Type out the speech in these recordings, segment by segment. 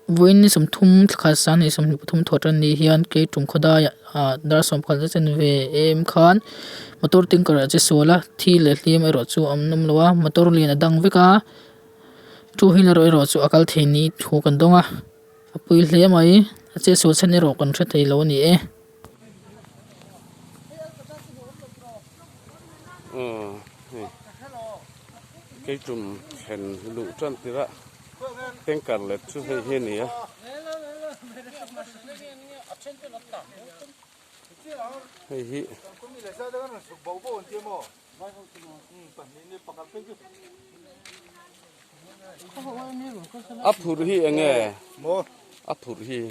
voin ni som thum khasan ni som thum thotan ni hian ke tum khoda dar som khal chen ve em khan motor ting kar che sola thi le hlim ero chu amnam lowa motor lian adang veka two wheeler ero chu akal theni thu kan donga apui hle mai che so chen ero kan thre thei lo ni e cái chùm hèn lụ chân thì đó tên cả lệ chú hay hiền nhỉ hay hi áp thử hi anh nghe áp thử hi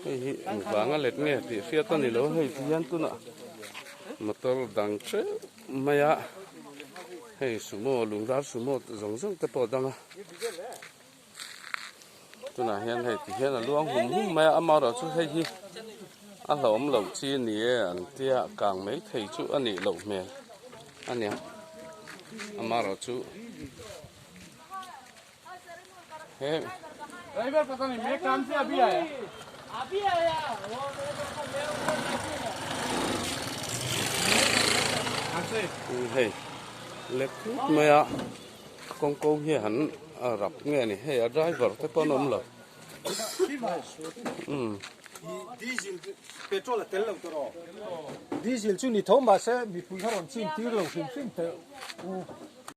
hey vàng á lết nghe thì phía tây này lỗ hey thiên tu nọ mà tôi đang chơi mày á hey sumo lùng ra sumo giống giống cái bộ đang á tu nọ hiện hey thì hiện là luang hùng hùng mày á mau rồi chú hey hi á lẩu lẩu chi nè anh tia càng mấy thầy chú anh nè lẩu mè anh nè mau rồi chú hey driver पता नहीं मेरे काम से अभी आया hey lết mày á con cô hier hẳn rập nghe này hey driver thế con ôm lợn diesel petrol tel lo to diesel chu ni thom ba se mi pui haron chin tir lo fin fin te